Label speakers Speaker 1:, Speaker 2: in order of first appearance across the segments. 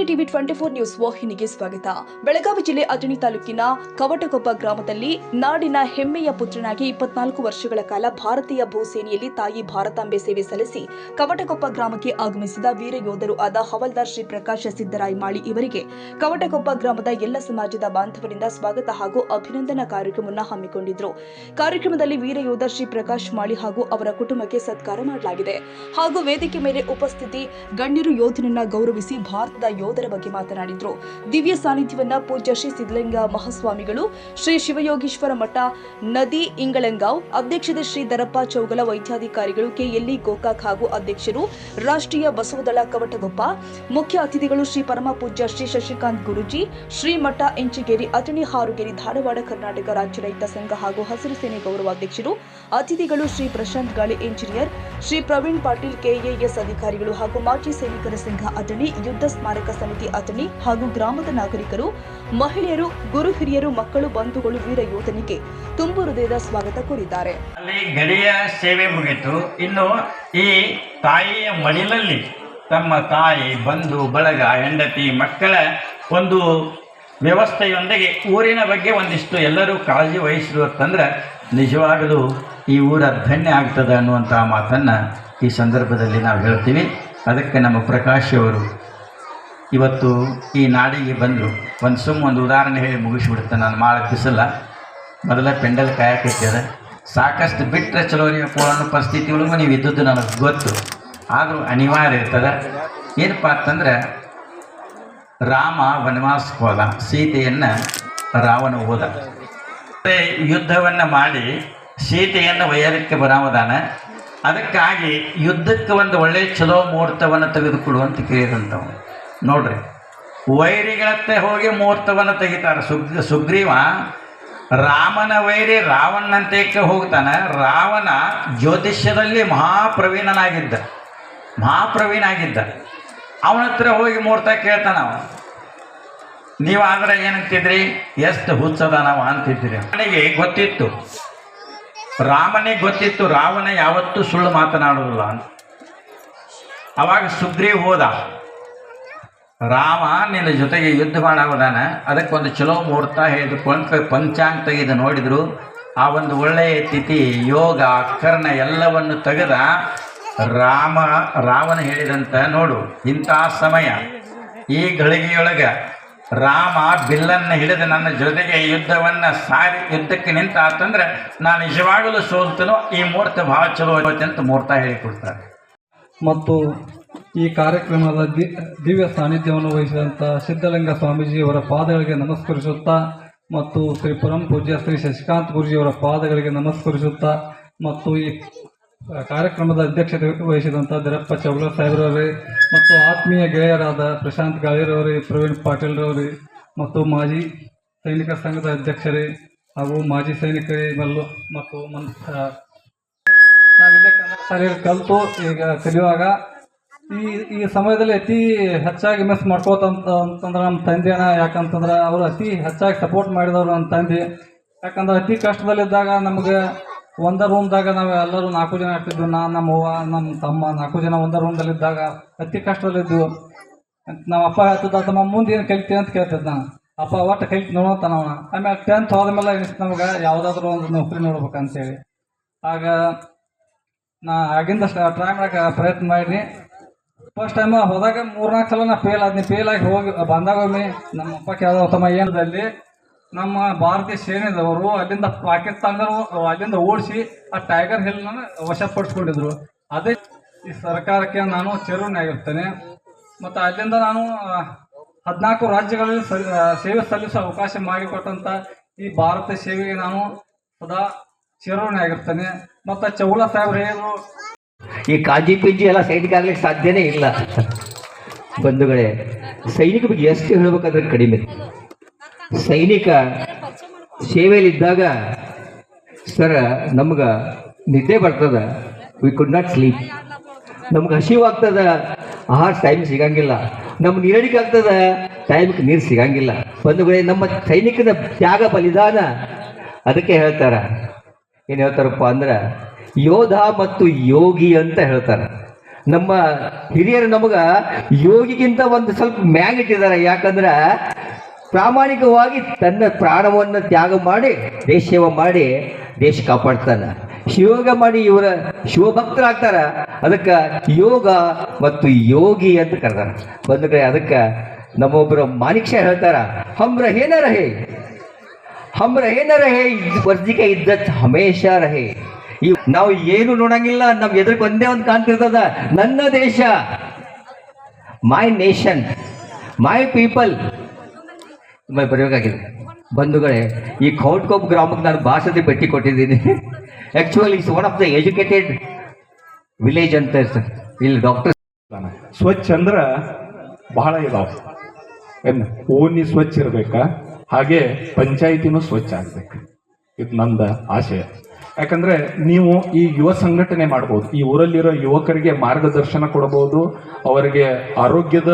Speaker 1: TV 24 news ವಾಹಿನಿಗೆ ಸ್ವಾಗತ. ಬೆಳಗಾವಿ ಜಿಲ್ಲೆ ಅಥಣಿ ತಾಲೂಕಿನ ಕವಟಕೊಪ್ಪ ಗ್ರಾಮದಲ್ಲಿ ನಾಡಿನ ಹೆಮ್ಮೆಯ ಪುತ್ರನಾಗಿ 24 ವರ್ಷಗಳ ಕಾಲ ಭಾರತೀಯ ಭೂಸೇನೆಯಲ್ಲಿ ತಾಯಿ ಭಾರತಾಂಬೆ ಸೇವೆ ಸಲ್ಲಿಸಿ ಕವಟಕೊಪ್ಪ ಗ್ರಾಮಕ್ಕೆ ಆಗಮಿಸಿದ ವೀರ ಯೋಧರು ಆದ ಹವಲ್ದಾರ್ ಶ್ರೀ ಪ್ರಕಾಶ ಸಿದ್ದರಾಯ ಮಾಳಿ ಇವರಿಗೆ ಕವಟಕೊಪ್ಪ ಗ್ರಾಮದ ಎಲ್ಲ ಸಮಾಜದ ಬಾಂಧವರಿಂದ ಸ್ವಾಗತ ಹಾಗೂ ಅಭಿನಂದನಾ ಕಾರ್ಯಕ್ರಮವನ್ನು ಹಮ್ಮಿಕೊಂಡಿದ್ರು. ಕಾರ್ಯಕ್ರಮದಲ್ಲಿ ವೀರ ಯೋಧ ಶ್ರೀ ಪ್ರಕಾಶ್ ಮಾಳಿ ಹಾಗೂ ಅವರ ಕುಟುಂಬಕ್ಕೆ ಸತ್ಕಾರ ಮಾಡಲಾಗಿದೆ. ಹಾಗೂ ವೇದಿಕೆ ಮೇಲೆ ಉಪಸ್ಥಿತಿ ಗಣ್ಯರು ಯೋಧನನ್ನ ಗೌರವಿಸಿ ಭಾರತದ ಯೋಧರ ಬಗ್ಗೆ ಮಾತನಾಡಿದ್ರು. ದಿವ್ಯ ಸಾನ್ನಿಧ್ಯವನ್ನ ಪೂಜ್ಯ ಶ್ರೀ ಸಿದ್ಧಲಿಂಗ ಮಹಾಸ್ವಾಮಿಗಳು, ಶ್ರೀ ಶಿವಯೋಗೀಶ್ವರ ಮಠ ನದಿ ಇಂಗಳಂಗಾವ್ ಅಧ್ಯಕ್ಷತೆ ಶ್ರೀ ದರಪ್ಪ ಚೌಗಲ ವೈದ್ಯಾಧಿಕಾರಿಗಳು, ಕೆಎಲ್ಇ ಗೋಕಾಕ್ ಹಾಗೂ ಅಧ್ಯಕ್ಷರು ರಾಷ್ಟ್ರೀಯ ಬಸವದಳ ಕವಟಗೊಪ್ಪ, ಮುಖ್ಯ ಅತಿಥಿಗಳು ಶ್ರೀ ಪರಮ ಪೂಜ್ಯ ಶ್ರೀ ಶಶಿಕಾಂತ್ ಗುರುಜಿ, ಶ್ರೀ ಮಠ ಎಂಚಿಗೇರಿ ಅಥಣಿ ಹಾರುಗೇರಿ ಧಾರವಾಡ ಕರ್ನಾಟಕ ರಾಜ್ಯ ರೈತ ಸಂಘ ಹಾಗೂ ಹಸಿರು ಸೇನೆ ಗೌರವಾಧ್ಯಕ್ಷರು, ಅತಿಥಿಗಳು ಶ್ರೀ ಪ್ರಶಾಂತ್ ಗಾಳಿ ಎಂಜಿನಿಯರ್, ಶ್ರೀ ಪ್ರವೀಣ್ ಪಾಟೀಲ್ ಕೆಎಎಸ್ ಅಧಿಕಾರಿಗಳು ಹಾಗೂ ಮಾಜಿ ಸೈನಿಕರ ಸಂಘ ಅಥಣಿ, ಯುದ್ಧ ಸ್ಮಾರಕ ಸಮಿತಿ ಅಥಣಿ ಹಾಗೂ ಗ್ರಾಮದ ನಾಗರಿಕರು, ಮಹಿಳೆಯರು, ಗುರು ಹಿರಿಯರು, ಮಕ್ಕಳು, ಬಂಧುಗಳು ವೀರ ಯೋಧನಿಗೆ ತುಂಬು ಹೃದಯದ ಸ್ವಾಗತ ಕೋರಿದ್ದಾರೆ.
Speaker 2: ಅಲ್ಲಿ ಗಡಿಯ ಸೇವೆ ಮುಗಿತು. ಇನ್ನು ಈ ತಾಯಿಯ ಮಡಿಲಲ್ಲಿ ತಮ್ಮ ತಾಯಿ, ಬಂಧು ಬಳಗ, ಹೆಂಡತಿ, ಮಕ್ಕಳ ಒಂದು ವ್ಯವಸ್ಥೆಯೊಂದಿಗೆ ಊರಿನ ಬಗ್ಗೆ ಒಂದಿಷ್ಟು ಎಲ್ಲರೂ ಕಾಳಜಿ ವಹಿಸಿರುತ್ತಂದ್ರೆ ನಿಜವಾಗಲೂ ಈ ಊರ ಧನ್ಯ ಆಗ್ತದೆ ಅನ್ನುವಂಥ ಮಾತನ್ನು ಈ ಸಂದರ್ಭದಲ್ಲಿ ನಾವು ಹೇಳ್ತೀವಿ. ಅದಕ್ಕೆ ನಮ್ಮ ಪ್ರಕಾಶ್ ಅವರು ಇವತ್ತು ಈ ನಾಡಿಗೆ ಬಂದರು. ಒಂದು ಉದಾಹರಣೆ ಹೇಳಿ ಮುಗಿಸ್ಬಿಡುತ್ತೆ. ನಾನು ಮಾಡಕ್ಕಿಸಲ್ಲ. ಮೊದಲ ಪೆಂಡಲ್ ಕಾಯಕೈತದ ಸಾಕಷ್ಟು ಬಿಟ್ಟರೆ ಚಲೋರಿಯಪ್ಪ ಅನ್ನೋ ಪರಿಸ್ಥಿತಿ ಒಳಗೂ ನೀವು ಇದ್ದದ್ದು ನನಗೆ ಗೊತ್ತು. ಆದರೂ ಅನಿವಾರ್ಯ ಇರ್ತದೆ. ಏನಪ್ಪ ಅಂತಂದ್ರೆ ರಾಮ ವನವಾಸಕ್ಕೆ ಹೋದ, ಸೀತೆಯನ್ನು ರಾವಣ ಹೋದ. ಯುದ್ಧವನ್ನು ಮಾಡಿ ಸೀತೆಯನ್ನು ಒಯ್ಯಲಿಕ್ಕೆ ಬರಾವದಾನ. ಅದಕ್ಕಾಗಿ ಯುದ್ಧಕ್ಕೆ ಒಂದು ಒಳ್ಳೆಯ ಚಲೋ ಮುಹೂರ್ತವನ್ನು ತೆಗೆದುಕೊಡುವಂತ ಕೇಳಿದಂಥವು ನೋಡ್ರಿ. ವೈರಿಗಳತ್ತೆ ಹೋಗಿ ಮುಹೂರ್ತವನ್ನು ತೆಗಿತಾರೆ. ಸುಗ್ರೀವ ರಾಮನ ವೈರಿ ರಾವಣನಂತಕ್ಕೆ ಹೋಗ್ತಾನೆ. ರಾವಣ ಜ್ಯೋತಿಷ್ಯದಲ್ಲಿ ಮಹಾಪ್ರವೀಣನಾಗಿದ್ದ. ಅವನ ಹತ್ರ ಹೋಗಿ ಮುಹೂರ್ತ ಕೇಳ್ತಾನ. ನೀವಾದ್ರೆ ಏನಂತಿದ್ರಿ, ಎಷ್ಟು ಹುಚ್ಚದ ನಾವು ಅಂತಿದ್ರಿ. ರಾಮನಿಗೆ ಗೊತ್ತಿತ್ತು ರಾವಣ ಯಾವತ್ತೂ ಸುಳ್ಳು ಮಾತನಾಡೋದಿಲ್ಲ ಅಂತ. ಅವಾಗ ಸುಗ್ರೀವ್ ಹೋದ. ರಾಮ ನಿನ್ನ ಜೊತೆಗೆ ಯುದ್ಧ ಮಾಡಾವದಾನ, ಅದಕ್ಕೊಂದು ಚಲೋ ಮುಹೂರ್ತ ಹೇಳಿದುಕೊಂಡು ಪಂಚಾಂಗ ತೆಗೆದು ನೋಡಿದ್ರು. ಆ ಒಂದು ಒಳ್ಳೆಯ ತಿಥಿ, ಯೋಗ, ಕರ್ಣ ಎಲ್ಲವನ್ನು ತೆಗೆದ ರಾವಣ ಹೇಳಿದಂತ ನೋಡು, ಇಂಥ ಸಮಯ ಈ ಗಳಿಗೆಯೊಳಗೆ ರಾಮ ಬಿಲ್ಲನ್ನು ಹಿಡಿದು ನನ್ನ ಜೊತೆಗೆ ಯುದ್ಧವನ್ನು ಸಾರಿ ಯುದ್ಧಕ್ಕೆ ನಿಂತ ಅಂತಂದ್ರೆ ನಾನು ನಿಜವಾಗಲೂ ಸೋಲ್ತನೋ, ಈ ಮುಹೂರ್ತ ಭಾಳ ಚಲೋ ಅಂತ ಮುಹೂರ್ತ ಹೇಳಿಕೊಡ್ತಾರೆ.
Speaker 3: ಮತ್ತು ಈ ಕಾರ್ಯಕ್ರಮದ ದಿವ್ಯ ಸಾನ್ನಿಧ್ಯವನ್ನು ವಹಿಸಿದಂಥ ಸಿದ್ಧಲಿಂಗ ಸ್ವಾಮೀಜಿಯವರ ಪಾದಗಳಿಗೆ ನಮಸ್ಕರಿಸುತ್ತಾ ಮತ್ತು ಶ್ರೀ ಪರಮ ಪೂಜ್ಯ ಶ್ರೀ ಶಶಿಕಾಂತ್ ಗುರುಜಿಯವರ ಪಾದಗಳಿಗೆ ನಮಸ್ಕರಿಸುತ್ತಾ ಮತ್ತು ಈ ಕಾರ್ಯಕ್ರಮದ ಅಧ್ಯಕ್ಷತೆ ವಹಿಸಿದಂಥ ದರಪ್ಪ ಚೌಗಲ ಸಾಹೇಬ್ರವರೇ ಮತ್ತು ಆತ್ಮೀಯ ಗೆಳೆಯರಾದ ಪ್ರಶಾಂತ್ ಗಾಳಿರವರೇ, ಪ್ರವೀಣ್ ಪಾಟೀಲ್ರವರೇ ಮತ್ತು ಮಾಜಿ ಸೈನಿಕ ಸಂಘದ ಅಧ್ಯಕ್ಷರೇ ಹಾಗೂ ಮಾಜಿ ಸೈನಿಕರೇ ಮತ್ತು ನಾವಿಲ್ಲೇ ಕನ್ನಡ ಶಾಲೆಯಲ್ಲಿ ಕಲಿತು ಈಗ ಕಲಿಯುವಾಗ ಈ ಸಮಯದಲ್ಲಿ ಅತಿ ಹೆಚ್ಚಾಗಿ ಮಿಸ್ ಮಾಡ್ಕೋತಂತಂದ್ರೆ ನಮ್ಮ ತಂದೆನ. ಯಾಕಂತಂದ್ರೆ ಅವರು ಅತಿ ಹೆಚ್ಚಾಗಿ ಸಪೋರ್ಟ್ ಮಾಡಿದವರು ನಮ್ಮ ತಂದೆ. ಯಾಕಂದ್ರೆ ಅತಿ ಕಷ್ಟದಲ್ಲಿದ್ದಾಗ ನಮಗೆ ಒಂದೇ ರೂಮ್ದಾಗ ನಾವು ಎಲ್ಲರೂ 4 ಜನ ಇರ್ತಿದ್ವಿ. ನಮ್ಮ ಅವ್ವ, ನಮ್ಮ ತಮ್ಮ 4 ಜನ ಒಂದೇ ರೂಮ್ದಲ್ಲಿದ್ದಾಗ ಅತಿ ಕಷ್ಟದಲ್ಲಿದ್ವು. ನಮ್ಮ ಅಪ್ಪ ಹೇಳ್ತಿದ್ದ, ತಮ್ಮ ಮುಂದೆ ಏನು ಕಲಿತೀವಿ ಅಂತ ಕೇಳ್ತಿದ್ದ. ನಾನು ಅಪ್ಪ ಒಟ್ಟು ಕಲಿತು ನೋಡೋಂತ ನಾವು. ಆಮೇಲೆ 10th ಹೋದ್ಮೇಲೆ ಅನಿಸ್ತು ನಮ್ಗೆ ಯಾವುದಾದ್ರೂ ಒಂದು ನೌಕರಿ ನೋಡ್ಬೇಕಂತೇಳಿ. ಆಗ ನಾ ಆಗಿಂದ ಟ್ರೈ ಮಾಡೋಕೆ ಪ್ರಯತ್ನ ಮಾಡಿ ಫಸ್ಟ್ ಟೈಮ್ ಹೋದಾಗ 3-4 ಸಲ ನಾ ಫೇಲ್ ಆಗಿ ಹೋಗಿ ಬಂದಾಗೊಮ್ಮೆ ನಮ್ಮ ಅಪ್ಪ ಕೇಳಿದ, ತಮ್ಮ ಏನದಲ್ಲಿ ನಮ್ಮ ಭಾರತೀಯ ಸೇನೆದವರು ಅಲ್ಲಿಂದ ಅಲ್ಲಿಂದ ಓಡಿಸಿ ಆ ಟೈಗರ್ ಹಿಲ್ನ ವಶಪಡಿಸ್ಕೊಂಡಿದ್ರು. ಅದೇ ಈ ಸರ್ಕಾರಕ್ಕೆ ನಾನು ಚಿರಋಣಿಯಾಗಿರ್ತೇನೆ. ಮತ್ತು ಅಲ್ಲಿಂದ ನಾನು 14 ರಾಜ್ಯಗಳಲ್ಲಿ ಸೇವೆ ಸಲ್ಲಿಸುವ ಅವಕಾಶ ಮಾಡಿಕೊಟ್ಟಂಥ ಈ ಭಾರತ ಸೇವೆಗೆ ನಾನು ಸದಾ ಚಿರಋಣಿಯಾಗಿರ್ತೇನೆ. ಮತ್ತು ಚೌಳ ಸಾಹೇಬ್ರು ಹೇಳಿದ್ರು,
Speaker 4: ಈ ಕಾಜಿ ಪಿಂಜಿ ಎಲ್ಲ ಸೈನಿಕ ಆಗ್ಲಿಕ್ಕೆ ಸಾಧ್ಯನೇ ಇಲ್ಲ. ಬಂಧುಗಳೇ, ಸೈನಿಕ ಬಗ್ಗೆ ಎಷ್ಟು ಹೇಳ್ಬೇಕಾದ್ರೆ ಕಡಿಮೆ. ಸೈನಿಕ ಸೇವೆಯಲ್ಲಿದ್ದಾಗ ಸರ್ ನಮ್ಗೆ ನಿದ್ದೆ ಬರ್ತದ, ವಿ ಕುಡ್ ನಾಟ್ ಸ್ಲೀಪ್. ನಮ್ಗೆ ಹಸಿವಾಗ್ತದ, ಆಹಾರ ಟೈಮ್ ಸಿಗಂಗಿಲ್ಲ. ನಮ್ಗೆ ನೀರಡಿಕೆ ಆಗ್ತದ, ಟೈಮ್ಗೆ ನೀರು ಸಿಗಂಗಿಲ್ಲ. ಬಂಧುಗಳೇ, ನಮ್ಮ ಸೈನಿಕನ ತ್ಯಾಗ ಬಲಿದಾನ ಅದಕ್ಕೆ ಹೇಳ್ತಾರ. ಏನು ಹೇಳ್ತಾರಪ್ಪ ಅಂದ್ರೆ ಯೋಧ ಮತ್ತು ಯೋಗಿ ಅಂತ ಹೇಳ್ತಾರೆ. ನಮ್ಮ ಹಿರಿಯರು ನಮಗ ಯೋಗಿಗಿಂತ ಒಂದು ಸ್ವಲ್ಪ ಮ್ಯಾಗ್ ಇಟ್ಟಿದ್ದಾರೆ. ಯಾಕಂದ್ರೆ ಪ್ರಾಮಾಣಿಕವಾಗಿ ತನ್ನ ಪ್ರಾಣವನ್ನು ತ್ಯಾಗ ಮಾಡಿ ದೇಶ ಸೇವೆ ಮಾಡಿ ದೇಶ ಕಾಪಾಡ್ತಾನೆ. ಯೋಗ ಮಾಡಿ ಇವರ ಶಿವಭಕ್ತರಾಗ್ತಾರ. ಅದಕ್ಕೆ ಯೋಗ ಮತ್ತು ಯೋಗಿ ಅಂತ ಕರೆದಾರ. ಬಂದ್ರೆ ಅದಕ್ಕೆ ನಮ್ಮೊಬ್ಬರು ಮಾಣಿಕ್ ಶಾ ಹೇಳ್ತಾರ, ಹಮ್ ರಹೇ ನ ರಹೇ, ಹಮ್ ರಹೇ ನ ರಹೇ, ವರ್ಜಿಕ ಇದ್ದತ್ ಹಮೇಶಾ ರಹೇ. ನಾವು ಏನು ನೋಡಂಗಿಲ್ಲ, ನಮ್ ಎದುರಿಗೆ ಒಂದೇ ಒಂದು ಕಾಣ್ತಿರ್ತದ, ನನ್ನ ದೇಶ, ಮೈ ನೇಷನ್, ಮೈ ಪೀಪಲ್. ಬರಬೇಕಾಗಿದೆ ಬಂಧುಗಳೇ. ಈ ಖೌಟ್ಕೊಪ್ ಗ್ರಾಮಕ್ಕೆ ನಾನು ಭಾಷೆ ಭೇಟಿ ಕೊಟ್ಟಿದ್ದೀನಿ. Actually it's one of the educated village ಅಂತ ಇಲ್ಲಿ ಡಾಕ್ಟರ್.
Speaker 5: ಸ್ವಚ್ಛ ಅಂದ್ರ ಬಹಳ ಇದಾವ. ಓಣಿ ಸ್ವಚ್ಛ ಇರ್ಬೇಕಾ, ಹಾಗೆ ಪಂಚಾಯಿತಿನೂ ಸ್ವಚ್ಛ ಆಗ್ಬೇಕು. ಇದು ನಂದ ಆಶಯ. ಯಾಕಂದ್ರೆ ನೀವು ಈ ಯುವ ಸಂಘಟನೆ ಮಾಡ್ಬೋದು, ಈ ಊರಲ್ಲಿರೋ ಯುವಕರಿಗೆ ಮಾರ್ಗದರ್ಶನ ಕೊಡಬಹುದು, ಅವರಿಗೆ ಆರೋಗ್ಯದ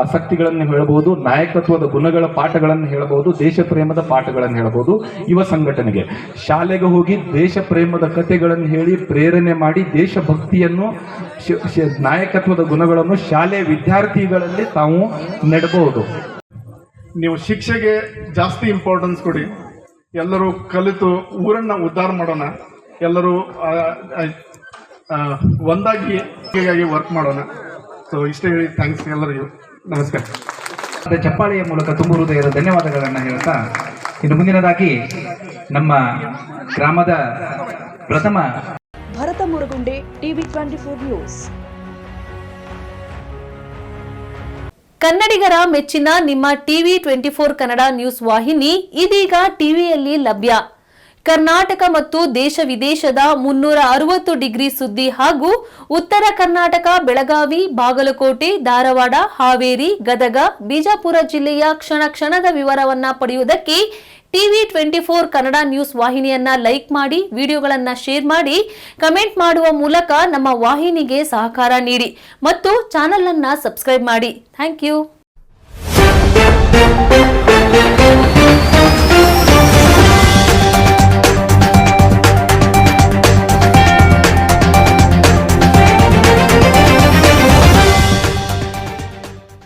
Speaker 5: ಆಸಕ್ತಿಗಳನ್ನು ಹೇಳಬಹುದು, ನಾಯಕತ್ವದ ಗುಣಗಳ ಪಾಠಗಳನ್ನು ಹೇಳಬಹುದು, ದೇಶ ಪ್ರೇಮದ ಪಾಠಗಳನ್ನು ಹೇಳಬಹುದು. ಯುವ ಸಂಘಟನೆಗೆ ಶಾಲೆಗೆ ಹೋಗಿ ದೇಶ ಪ್ರೇಮದ ಕಥೆಗಳನ್ನು ಹೇಳಿ ಪ್ರೇರಣೆ ಮಾಡಿ ದೇಶಭಕ್ತಿಯನ್ನು ನಾಯಕತ್ವದ ಗುಣಗಳನ್ನು ಶಾಲೆಯ ವಿದ್ಯಾರ್ಥಿಗಳಲ್ಲಿ ತಾವು ನೆಡಬಹುದು.
Speaker 6: ನೀವು ಶಿಕ್ಷೆಗೆ ಜಾಸ್ತಿ ಇಂಪಾರ್ಟೆನ್ಸ್ ಕೊಡಿ. ಎಲ್ಲರೂ ಕಲಿತು ಊರನ್ನ ಉದ್ಧಾರ ಮಾಡೋಣ. ಎಲ್ಲರೂ ಒಂದಾಗಿ ವರ್ಕ್ ಮಾಡೋಣ. ಸೊ ಇಷ್ಟೇ ಹೇಳಿ ಥ್ಯಾಂಕ್ಸ್ ಎಲ್ಲರಿಗೂ. ನಮಸ್ಕಾರ.
Speaker 7: ಚಪ್ಪಾಳೆಯ ಮೂಲಕ ತುಂಬು ಹೃದಯದ ಧನ್ಯವಾದಗಳನ್ನು ಹೇಳ್ತಾ, ಇನ್ನು ಮುಂದಿನದಾಗಿ ನಮ್ಮ ಗ್ರಾಮದ ಪ್ರಥಮ
Speaker 1: ಭರತ ಮುರಗುಂಡೆ, ಟಿವಿ 24 ನ್ಯೂಸ್.
Speaker 8: ಕನ್ನಡಿಗರ ಮೆಚ್ಚಿನ ನಿಮ್ಮ ಟಿವಿ 24 ಕನ್ನಡ ನ್ಯೂಸ್ ವಾಹಿನಿ ಇದೀಗ ಟಿವಿಯಲ್ಲಿ ಲಭ್ಯ. ಕರ್ನಾಟಕ ಮತ್ತು ದೇಶ ವಿದೇಶದ 360 ಡಿಗ್ರಿ ಸುದ್ದಿ ಹಾಗೂ ಉತ್ತರ ಕರ್ನಾಟಕ, ಬೆಳಗಾವಿ, ಬಾಗಲಕೋಟೆ, ಧಾರವಾಡ, ಹಾವೇರಿ, ಗದಗ, ಬಿಜಾಪುರ ಜಿಲ್ಲೆಯ ಕ್ಷಣ ಕ್ಷಣದ ವಿವರವನ್ನ ಪಡೆಯುವುದಕ್ಕೆ ಟಿವಿ 24 ಕನ್ನಡ ನ್ಯೂಸ್ ವಾಹಿನಿಯನ್ನ ಲೈಕ್ ಮಾಡಿ, ವಿಡಿಯೋಗಳನ್ನ ಶೇರ್ ಮಾಡಿ, ಕಮೆಂಟ್ ಮಾಡುವ ಮೂಲಕ ನಮ್ಮ ವಾಹಿನಿಗೆ ಸಹಕಾರ ನೀಡಿ ಮತ್ತು ಚಾನೆಲ್ ಅನ್ನ ಸಬ್ಸ್ಕ್ರೈಬ್ ಮಾಡಿ. Thank you.